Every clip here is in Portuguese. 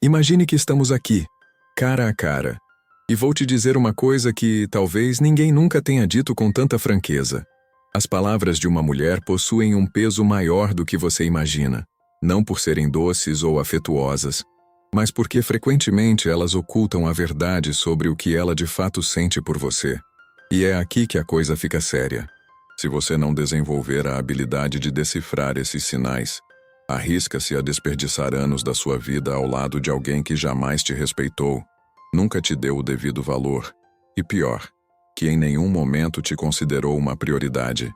Imagine que estamos aqui, cara a cara, e vou te dizer uma coisa que talvez ninguém nunca tenha dito com tanta franqueza. As palavras de uma mulher possuem um peso maior do que você imagina, não por serem doces ou afetuosas, mas porque frequentemente elas ocultam a verdade sobre o que ela de fato sente por você. E é aqui que a coisa fica séria. Se você não desenvolver a habilidade de decifrar esses sinais, arrisca-se a desperdiçar anos da sua vida ao lado de alguém que jamais te respeitou, nunca te deu o devido valor, e pior, que em nenhum momento te considerou uma prioridade.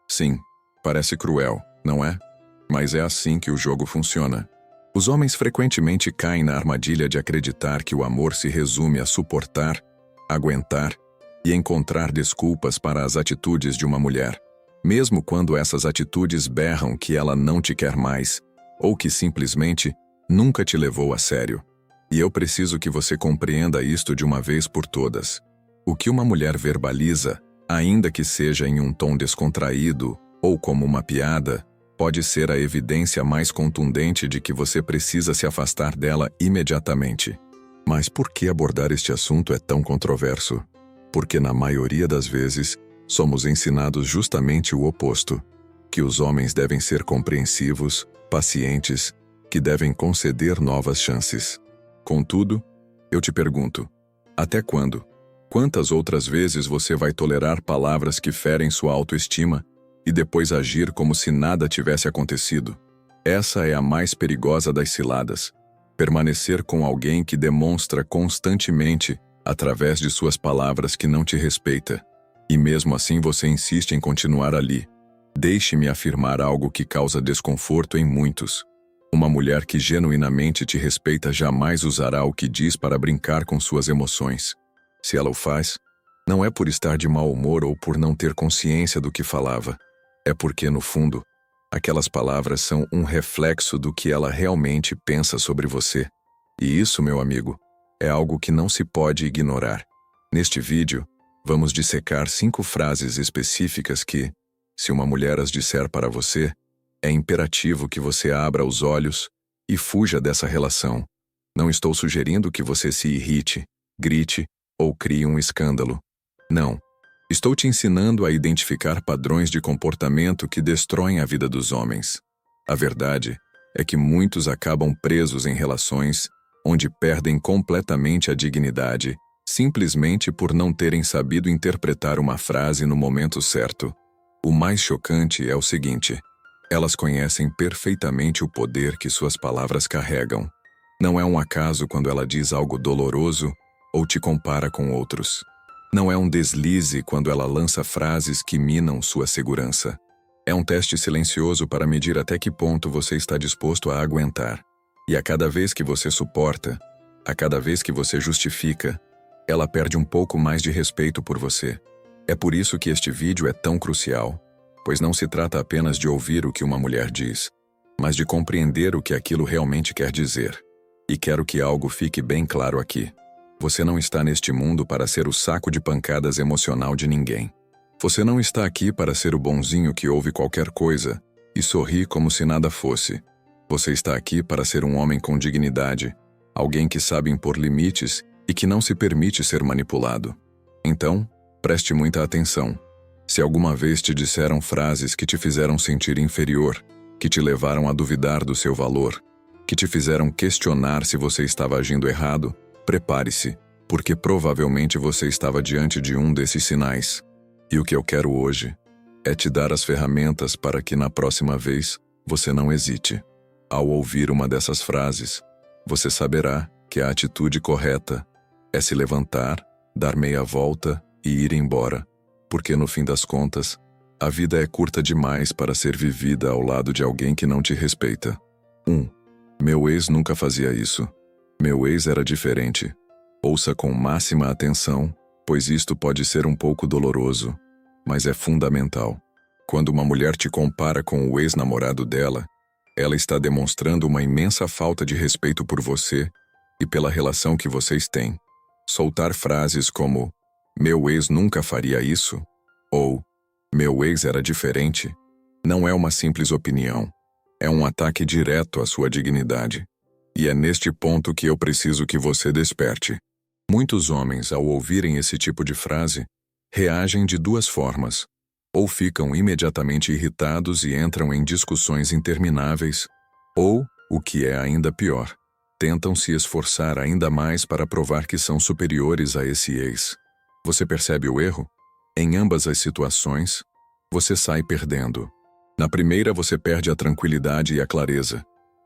Sim, parece cruel, não é? Mas é assim que o jogo funciona. Os homens frequentemente caem na armadilha de acreditar que o amor se resume a suportar, aguentar e encontrar desculpas para as atitudes de uma mulher, mesmo quando essas atitudes berram que ela não te quer mais, ou que simplesmente nunca te levou a sério. E eu preciso que você compreenda isto de uma vez por todas. O que uma mulher verbaliza, ainda que seja em um tom descontraído ou como uma piada, pode ser a evidência mais contundente de que você precisa se afastar dela imediatamente. Mas por que abordar este assunto é tão controverso? Porque na maioria das vezes, somos ensinados justamente o oposto, que os homens devem ser compreensivos, pacientes, que devem conceder novas chances. Contudo, eu te pergunto, até quando? Quantas outras vezes você vai tolerar palavras que ferem sua autoestima e depois agir como se nada tivesse acontecido? Essa é a mais perigosa das ciladas. Permanecer com alguém que demonstra constantemente, através de suas palavras, que não te respeita. E mesmo assim você insiste em continuar ali. Deixe-me afirmar algo que causa desconforto em muitos. Uma mulher que genuinamente te respeita jamais usará o que diz para brincar com suas emoções. Se ela o faz, não é por estar de mau humor ou por não ter consciência do que falava. É porque, no fundo, aquelas palavras são um reflexo do que ela realmente pensa sobre você. E isso, meu amigo, é algo que não se pode ignorar. Neste vídeo, vamos dissecar 5 frases específicas que, se uma mulher as disser para você, é imperativo que você abra os olhos e fuja dessa relação. Não estou sugerindo que você se irrite, grite ou crie um escândalo. Não. Estou te ensinando a identificar padrões de comportamento que destroem a vida dos homens. A verdade é que muitos acabam presos em relações onde perdem completamente a dignidade, simplesmente por não terem sabido interpretar uma frase no momento certo. O mais chocante é o seguinte: elas conhecem perfeitamente o poder que suas palavras carregam. Não é um acaso quando ela diz algo doloroso ou te compara com outros. Não é um deslize quando ela lança frases que minam sua segurança. É um teste silencioso para medir até que ponto você está disposto a aguentar. E a cada vez que você suporta, a cada vez que você justifica, ela perde um pouco mais de respeito por você. É por isso que este vídeo é tão crucial, pois não se trata apenas de ouvir o que uma mulher diz, mas de compreender o que aquilo realmente quer dizer. E quero que algo fique bem claro aqui. Você não está neste mundo para ser o saco de pancadas emocional de ninguém. Você não está aqui para ser o bonzinho que ouve qualquer coisa e sorri como se nada fosse. Você está aqui para ser um homem com dignidade, alguém que sabe impor limites e que não se permite ser manipulado. Então, preste muita atenção. Se alguma vez te disseram frases que te fizeram sentir inferior, que te levaram a duvidar do seu valor, que te fizeram questionar se você estava agindo errado, prepare-se, porque provavelmente você estava diante de um desses sinais. E o que eu quero hoje é te dar as ferramentas para que na próxima vez você não hesite. Ao ouvir uma dessas frases, você saberá que a atitude correta é se levantar, dar meia volta e ir embora, porque no fim das contas, a vida é curta demais para ser vivida ao lado de alguém que não te respeita. 1. Meu ex nunca fazia isso. Meu ex era diferente. Ouça com máxima atenção, pois isto pode ser um pouco doloroso, mas é fundamental. Quando uma mulher te compara com o ex-namorado dela, ela está demonstrando uma imensa falta de respeito por você e pela relação que vocês têm. Soltar frases como "meu ex nunca faria isso" ou "meu ex era diferente" não é uma simples opinião. É um ataque direto à sua dignidade. E é neste ponto que eu preciso que você desperte. Muitos homens, ao ouvirem esse tipo de frase, reagem de duas formas. Ou ficam imediatamente irritados e entram em discussões intermináveis, ou, o que é ainda pior, tentam se esforçar ainda mais para provar que são superiores a esse ex. Você percebe o erro? Em ambas as situações, você sai perdendo. Na primeira, você perde a tranquilidade e a clareza.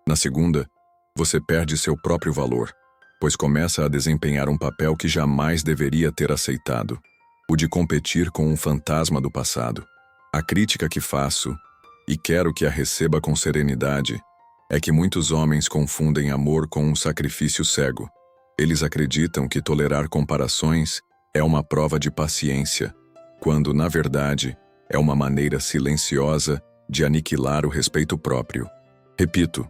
Na segunda, você perde seu próprio valor, pois começa a desempenhar um papel que jamais deveria ter aceitado, o de competir com um fantasma do passado. A crítica que faço, e quero que a receba com serenidade, é que muitos homens confundem amor com um sacrifício cego. Eles acreditam que tolerar comparações é uma prova de paciência, quando, na verdade, é uma maneira silenciosa de aniquilar o respeito próprio. Repito,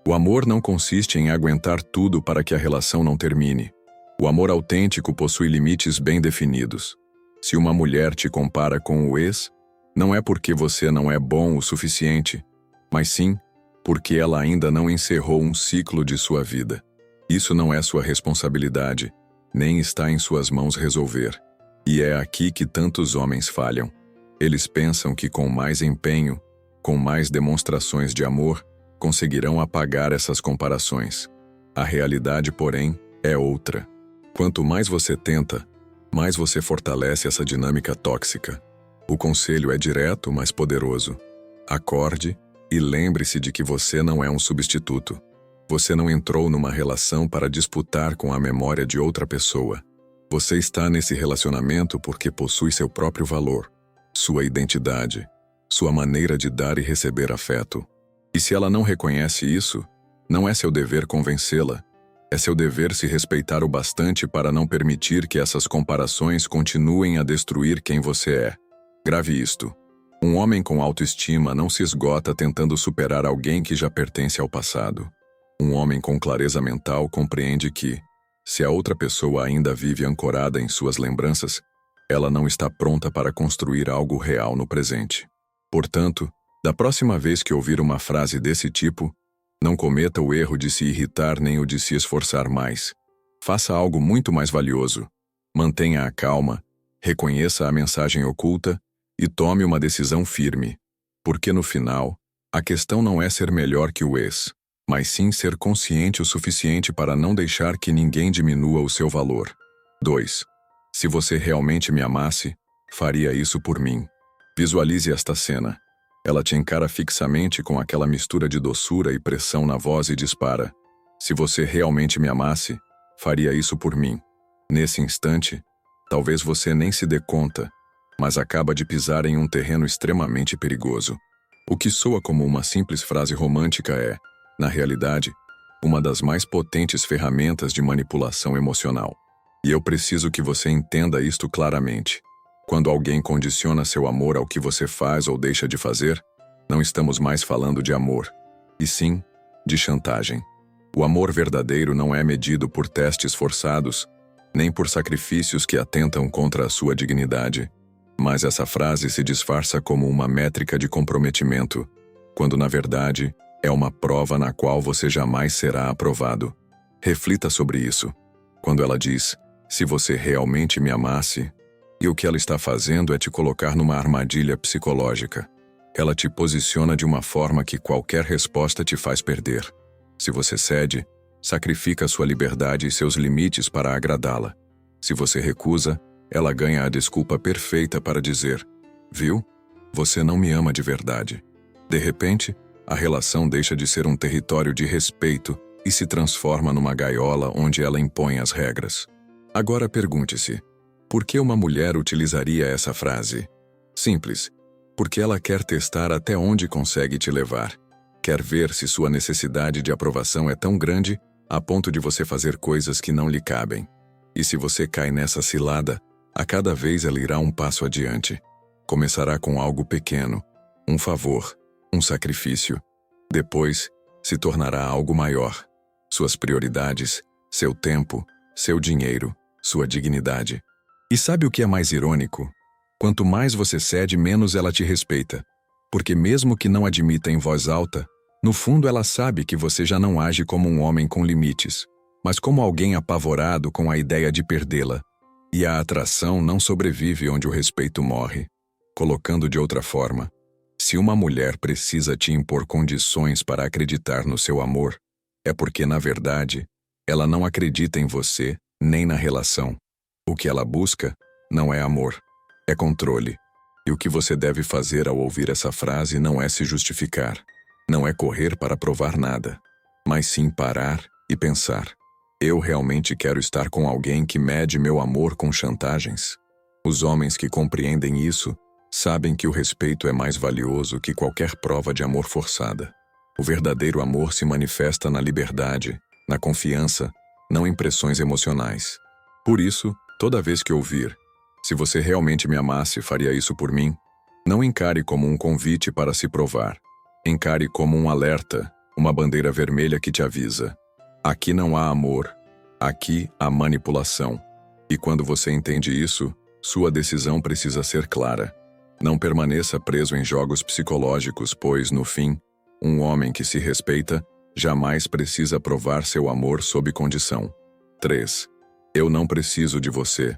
o amor não consiste em aguentar tudo para que a relação não termine. O amor autêntico possui limites bem definidos. Se uma mulher te compara com o ex, não é porque você não é bom o suficiente, mas sim porque ela ainda não encerrou um ciclo de sua vida. Isso não é sua responsabilidade, nem está em suas mãos resolver. E é aqui que tantos homens falham. Eles pensam que com mais empenho, com mais demonstrações de amor, conseguirão apagar essas comparações. A realidade, porém, é outra. Quanto mais você tenta, mais você fortalece essa dinâmica tóxica. O conselho é direto, mas poderoso. Acorde e lembre-se de que você não é um substituto. Você não entrou numa relação para disputar com a memória de outra pessoa. Você está nesse relacionamento porque possui seu próprio valor, sua identidade, sua maneira de dar e receber afeto. E se ela não reconhece isso, não é seu dever convencê-la. É seu dever se respeitar o bastante para não permitir que essas comparações continuem a destruir quem você é. Grave isto. Um homem com autoestima não se esgota tentando superar alguém que já pertence ao passado. Um homem com clareza mental compreende que, se a outra pessoa ainda vive ancorada em suas lembranças, ela não está pronta para construir algo real no presente. Portanto, da próxima vez que ouvir uma frase desse tipo, não cometa o erro de se irritar nem o de se esforçar mais. Faça algo muito mais valioso. Mantenha a calma, reconheça a mensagem oculta e tome uma decisão firme. Porque no final, a questão não é ser melhor que o ex, mas sim ser consciente o suficiente para não deixar que ninguém diminua o seu valor. 2. Se você realmente me amasse, faria isso por mim. Visualize esta cena. Ela te encara fixamente com aquela mistura de doçura e pressão na voz e dispara: se você realmente me amasse, faria isso por mim. Nesse instante, talvez você nem se dê conta, mas acaba de pisar em um terreno extremamente perigoso. O que soa como uma simples frase romântica é, na realidade, uma das mais potentes ferramentas de manipulação emocional. E eu preciso que você entenda isto claramente. Quando alguém condiciona seu amor ao que você faz ou deixa de fazer, não estamos mais falando de amor, e sim de chantagem. O amor verdadeiro não é medido por testes forçados, nem por sacrifícios que atentam contra a sua dignidade. Mas essa frase se disfarça como uma métrica de comprometimento, quando na verdade é uma prova na qual você jamais será aprovado. Reflita sobre isso. Quando ela diz, se você realmente me amasse, e o que ela está fazendo é te colocar numa armadilha psicológica. Ela te posiciona de uma forma que qualquer resposta te faz perder. Se você cede, sacrifica sua liberdade e seus limites para agradá-la. Se você recusa, ela ganha a desculpa perfeita para dizer, viu? Você não me ama de verdade. De repente, a relação deixa de ser um território de respeito e se transforma numa gaiola onde ela impõe as regras. Agora pergunte-se, por que uma mulher utilizaria essa frase? Simples, porque ela quer testar até onde consegue te levar. Quer ver se sua necessidade de aprovação é tão grande a ponto de você fazer coisas que não lhe cabem. E se você cai nessa cilada, a cada vez ela irá um passo adiante. Começará com algo pequeno, um favor, um sacrifício. Depois, se tornará algo maior. Suas prioridades, seu tempo, seu dinheiro, sua dignidade. E sabe o que é mais irônico? Quanto mais você cede, menos ela te respeita. Porque mesmo que não admita em voz alta, No fundo, ela sabe que você já não age como um homem com limites, mas como alguém apavorado com a ideia de perdê-la. E a atração não sobrevive onde o respeito morre. Colocando de outra forma, se uma mulher precisa te impor condições para acreditar no seu amor, é porque, na verdade, ela não acredita em você nem na relação. O que ela busca não é amor, é controle. E o que você deve fazer ao ouvir essa frase não é se justificar, não é correr para provar nada, mas sim parar e pensar: eu realmente quero estar com alguém que mede meu amor com chantagens? Os homens que compreendem isso sabem que o respeito é mais valioso que qualquer prova de amor forçada. O verdadeiro amor se manifesta na liberdade, na confiança, não em pressões emocionais. Por isso, toda vez que ouvir: se você realmente me amasse, faria isso por mim, não encare como um convite para se provar. Encare como um alerta, uma bandeira vermelha que te avisa: aqui não há amor, aqui há manipulação. E quando você entende isso, sua decisão precisa ser clara. Não permaneça preso em jogos psicológicos, pois, no fim, um homem que se respeita jamais precisa provar seu amor sob condição. 3. Eu não preciso de você.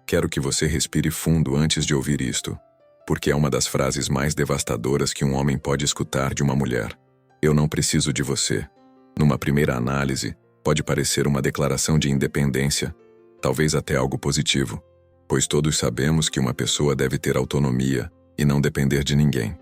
Quero que você respire fundo antes de ouvir isto, porque é uma das frases mais devastadoras que um homem pode escutar de uma mulher. Eu não preciso de você. Numa primeira análise, pode parecer uma declaração de independência, talvez até algo positivo, pois todos sabemos que uma pessoa deve ter autonomia e não depender de ninguém.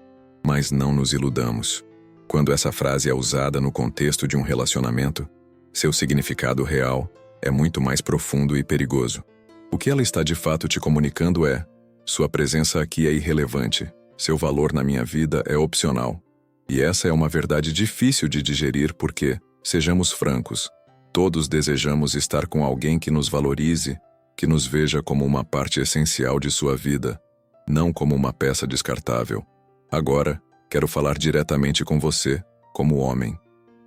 Mas não nos iludamos. Quando essa frase é usada no contexto de um relacionamento, seu significado real é muito mais profundo e perigoso. O que ela está de fato te comunicando é: sua presença aqui é irrelevante, seu valor na minha vida é opcional. E essa é uma verdade difícil de digerir porque, sejamos francos, todos desejamos estar com alguém que nos valorize, que nos veja como uma parte essencial de sua vida, não como uma peça descartável. Agora, quero falar diretamente com você, como homem.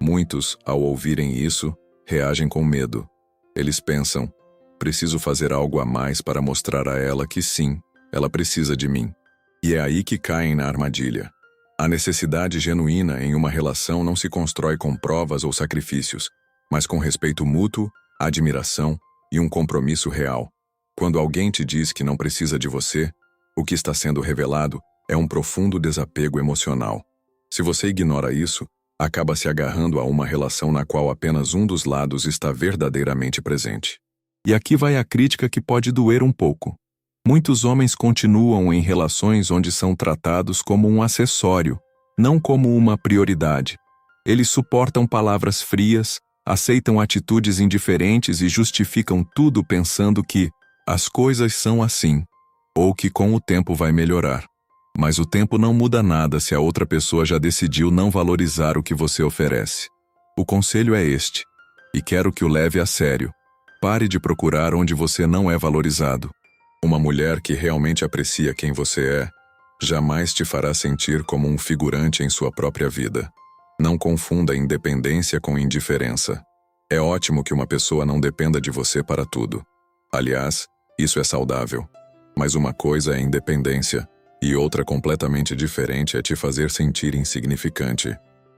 Muitos, ao ouvirem isso, reagem com medo. Eles pensam: preciso fazer algo a mais para mostrar a ela que sim, ela precisa de mim. E é aí que caem na armadilha. A necessidade genuína em uma relação não se constrói com provas ou sacrifícios, mas com respeito mútuo, admiração e um compromisso real. Quando alguém te diz que não precisa de você, o que está sendo revelado é um profundo desapego emocional. Se você ignora isso, acaba se agarrando a uma relação na qual apenas um dos lados está verdadeiramente presente. E aqui vai a crítica que pode doer um pouco. Muitos homens continuam em relações onde são tratados como um acessório, não como uma prioridade. Eles suportam palavras frias, aceitam atitudes indiferentes e justificam tudo pensando que as coisas são assim, ou que com o tempo vai melhorar. Mas o tempo não muda nada se a outra pessoa já decidiu não valorizar o que você oferece. O conselho é este, e quero que o leve a sério: pare de procurar onde você não é valorizado. Uma mulher que realmente aprecia quem você é, jamais te fará sentir como um figurante em sua própria vida. Não confunda independência com indiferença. É ótimo que uma pessoa não dependa de você para tudo. Aliás, isso é saudável. Mas uma coisa é independência, e outra completamente diferente é te fazer sentir insignificante.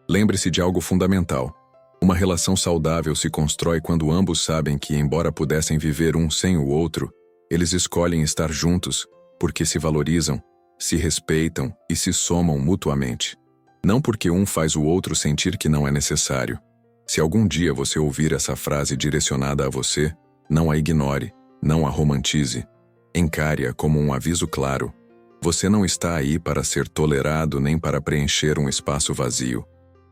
Lembre-se de algo fundamental. Uma relação saudável se constrói quando ambos sabem que, embora pudessem viver um sem o outro, eles escolhem estar juntos, porque se valorizam, se respeitam e se somam mutuamente. Não porque um faz o outro sentir que não é necessário. Se algum dia você ouvir essa frase direcionada a você, não a ignore, não a romantize. Encare-a como um aviso claro. Você não está aí para ser tolerado nem para preencher um espaço vazio.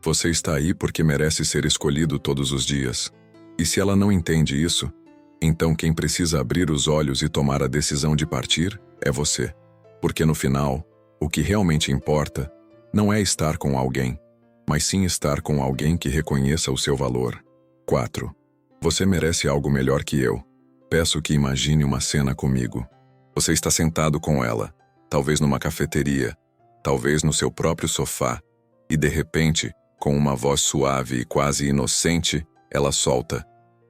Você está aí porque merece ser escolhido todos os dias. E se ela não entende isso, então quem precisa abrir os olhos e tomar a decisão de partir é você. Porque no final, o que realmente importa não é estar com alguém, mas sim estar com alguém que reconheça o seu valor. 4. Você merece algo melhor que eu. Peço que imagine uma cena comigo. Você está sentado com ela, talvez numa cafeteria, talvez no seu próprio sofá, e de repente, com uma voz suave e quase inocente, ela solta: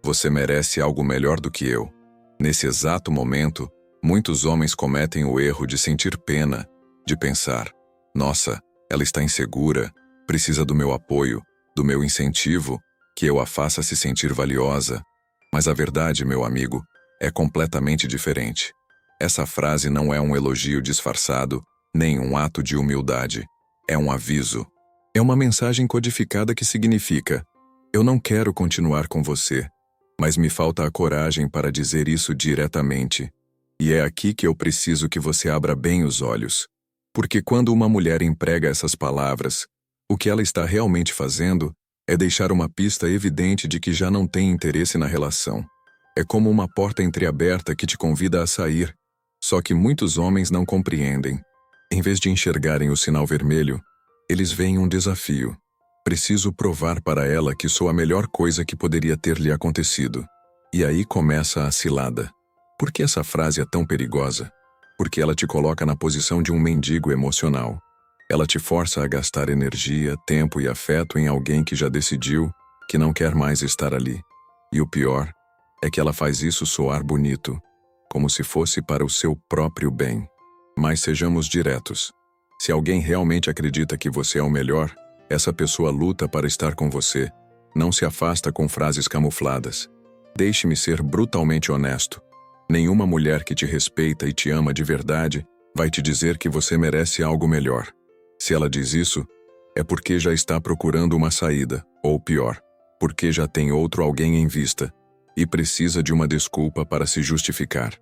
você merece algo melhor do que eu. Nesse exato momento, muitos homens cometem o erro de sentir pena, de pensar: nossa, ela está insegura, Precisa do meu apoio, do meu incentivo, que eu a faça se sentir valiosa. Mas a verdade, meu amigo, é completamente diferente. Essa frase não é um elogio disfarçado, nem um ato de humildade. É um aviso. É uma mensagem codificada que significa: eu não quero continuar com você, mas me falta a coragem para dizer isso diretamente. E é aqui que eu preciso que você abra bem os olhos. Porque quando uma mulher emprega essas palavras, o que ela está realmente fazendo é deixar uma pista evidente de que já não tem interesse na relação. É como uma porta entreaberta que te convida a sair, só que muitos homens não compreendem. Em vez de enxergarem o sinal vermelho, eles veem um desafio. Preciso provar para ela que sou a melhor coisa que poderia ter lhe acontecido. E aí começa a cilada. Por que essa frase é tão perigosa? Porque ela te coloca na posição de um mendigo emocional. Ela te força a gastar energia, tempo e afeto em alguém que já decidiu que não quer mais estar ali. E o pior é que ela faz isso soar bonito, como se fosse para o seu próprio bem. Mas sejamos diretos. Se alguém realmente acredita que você é o melhor, essa pessoa luta para estar com você. Não se afasta com frases camufladas. Deixe-me ser brutalmente honesto. Nenhuma mulher que te respeita e te ama de verdade vai te dizer que você merece algo melhor. Se ela diz isso, é porque já está procurando uma saída, ou pior, porque já tem outro alguém em vista e precisa de uma desculpa para se justificar.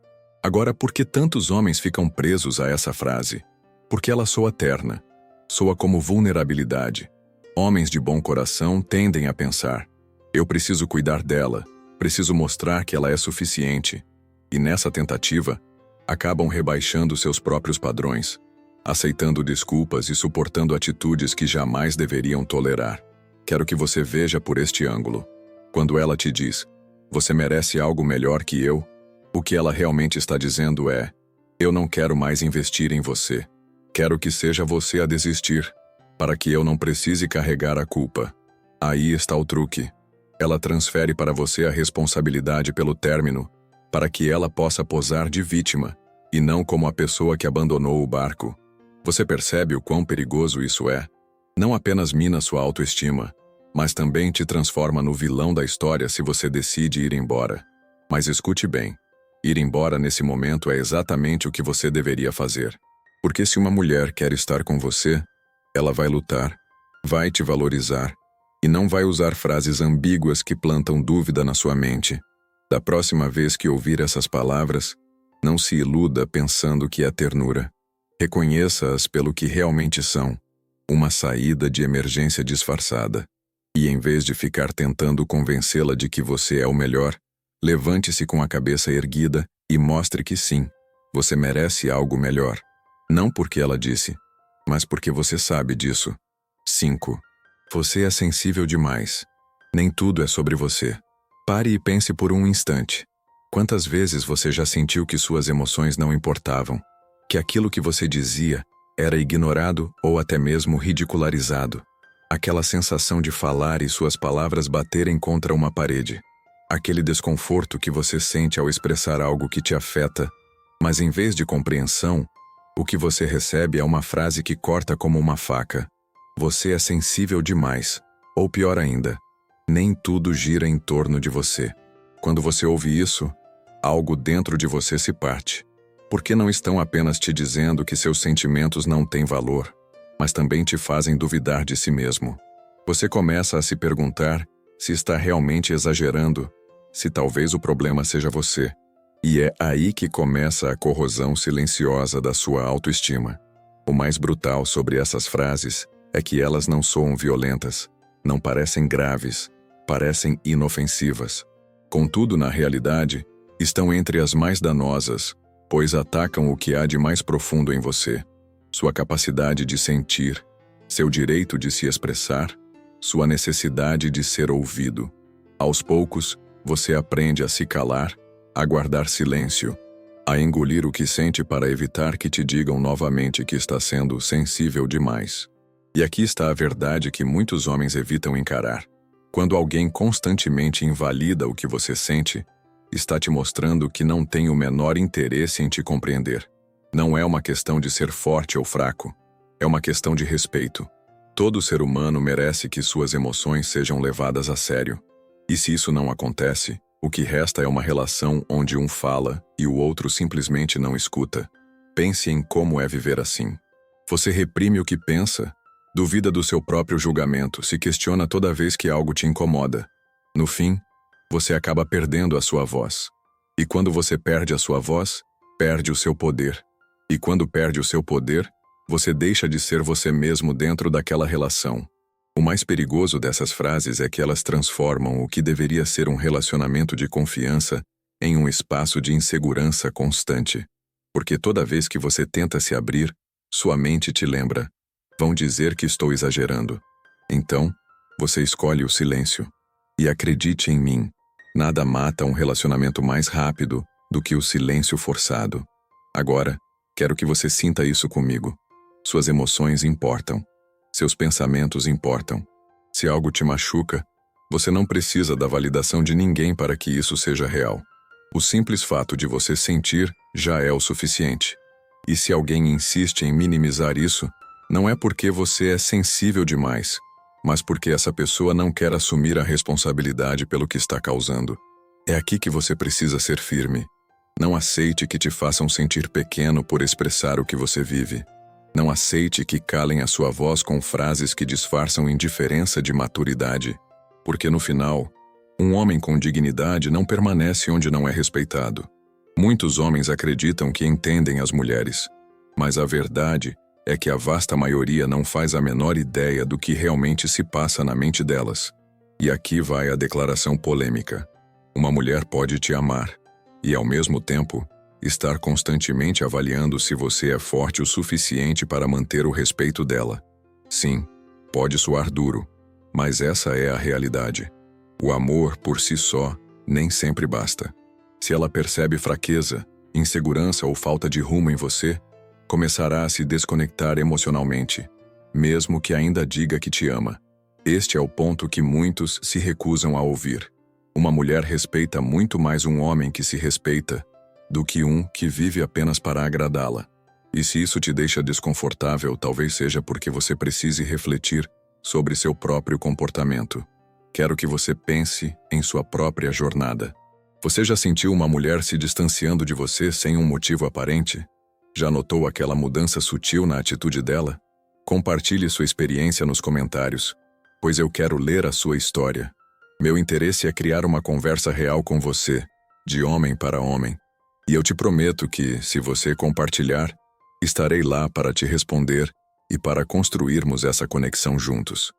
Agora, por que tantos homens ficam presos a essa frase? Porque ela soa terna, soa como vulnerabilidade. Homens de bom coração tendem a pensar: eu preciso cuidar dela, preciso mostrar que ela é suficiente. E nessa tentativa, acabam rebaixando seus próprios padrões, aceitando desculpas e suportando atitudes que jamais deveriam tolerar. Quero que você veja por este ângulo. Quando ela te diz: você merece algo melhor que eu, o que ela realmente está dizendo é: eu não quero mais investir em você. Quero que seja você a desistir, para que eu não precise carregar a culpa. Aí está o truque. Ela transfere para você a responsabilidade pelo término, para que ela possa posar de vítima, e não como a pessoa que abandonou o barco. Você percebe o quão perigoso isso é? Não apenas mina sua autoestima, mas também te transforma no vilão da história se você decide ir embora. Mas escute bem, ir embora nesse momento é exatamente o que você deveria fazer. Porque se uma mulher quer estar com você, ela vai lutar, vai te valorizar, e não vai usar frases ambíguas que plantam dúvida na sua mente. Da próxima vez que ouvir essas palavras, não se iluda pensando que é ternura. Reconheça-as pelo que realmente são, uma saída de emergência disfarçada. E em vez de ficar tentando convencê-la de que você é o melhor, levante-se com a cabeça erguida e mostre que sim, você merece algo melhor. Não porque ela disse, mas porque você sabe disso. 5. Você é sensível demais. Nem tudo é sobre você. Pare e pense por um instante. Quantas vezes você já sentiu que suas emoções não importavam? Que aquilo que você dizia era ignorado ou até mesmo ridicularizado? Aquela sensação de falar e suas palavras baterem contra uma parede. Aquele desconforto que você sente ao expressar algo que te afeta, mas em vez de compreensão, o que você recebe é uma frase que corta como uma faca. Você é sensível demais. Ou pior ainda, nem tudo gira em torno de você. Quando você ouve isso, algo dentro de você se parte. Porque não estão apenas te dizendo que seus sentimentos não têm valor, mas também te fazem duvidar de si mesmo. Você começa a se perguntar se está realmente exagerando, se talvez o problema seja você. E é aí que começa a corrosão silenciosa da sua autoestima. O mais brutal sobre essas frases é que elas não soam violentas, não parecem graves, parecem inofensivas. Contudo, na realidade, estão entre as mais danosas, pois atacam o que há de mais profundo em você. Sua capacidade de sentir, seu direito de se expressar, sua necessidade de ser ouvido. Aos poucos, você aprende a se calar, a guardar silêncio, a engolir o que sente para evitar que te digam novamente que está sendo sensível demais. E aqui está a verdade que muitos homens evitam encarar. Quando alguém constantemente invalida o que você sente, está te mostrando que não tem o menor interesse em te compreender. Não é uma questão de ser forte ou fraco, é uma questão de respeito. Todo ser humano merece que suas emoções sejam levadas a sério. E se isso não acontece, o que resta é uma relação onde um fala e o outro simplesmente não escuta. Pense em como é viver assim. Você reprime o que pensa, duvida do seu próprio julgamento, se questiona toda vez que algo te incomoda. No fim, você acaba perdendo a sua voz. E quando você perde a sua voz, perde o seu poder. E quando perde o seu poder, você deixa de ser você mesmo dentro daquela relação. O mais perigoso dessas frases é que elas transformam o que deveria ser um relacionamento de confiança em um espaço de insegurança constante. Porque toda vez que você tenta se abrir, sua mente te lembra: vão dizer que estou exagerando. Então, você escolhe o silêncio. E acredite em mim, nada mata um relacionamento mais rápido do que o silêncio forçado. Agora, quero que você sinta isso comigo. Suas emoções importam. Seus pensamentos importam. Se algo te machuca, você não precisa da validação de ninguém para que isso seja real. O simples fato de você sentir já é o suficiente. E se alguém insiste em minimizar isso, não é porque você é sensível demais, mas porque essa pessoa não quer assumir a responsabilidade pelo que está causando. É aqui que você precisa ser firme. Não aceite que te façam sentir pequeno por expressar o que você vive. Não aceite que calem a sua voz com frases que disfarçam indiferença de maturidade. Porque no final, um homem com dignidade não permanece onde não é respeitado. Muitos homens acreditam que entendem as mulheres, mas a verdade é que a vasta maioria não faz a menor ideia do que realmente se passa na mente delas. E aqui vai a declaração polêmica. Uma mulher pode te amar e, ao mesmo tempo, estar constantemente avaliando se você é forte o suficiente para manter o respeito dela. Sim, pode soar duro, mas essa é a realidade. O amor, por si só, nem sempre basta. Se ela percebe fraqueza, insegurança ou falta de rumo em você, começará a se desconectar emocionalmente, mesmo que ainda diga que te ama. Este é o ponto que muitos se recusam a ouvir. Uma mulher respeita muito mais um homem que se respeita do que um que vive apenas para agradá-la. E se isso te deixa desconfortável, talvez seja porque você precise refletir sobre seu próprio comportamento. Quero que você pense em sua própria jornada. Você já sentiu uma mulher se distanciando de você sem um motivo aparente? Já notou aquela mudança sutil na atitude dela? Compartilhe sua experiência nos comentários, pois eu quero ler a sua história. Meu interesse é criar uma conversa real com você, de homem para homem. E eu te prometo que, se você compartilhar, estarei lá para te responder e para construirmos essa conexão juntos.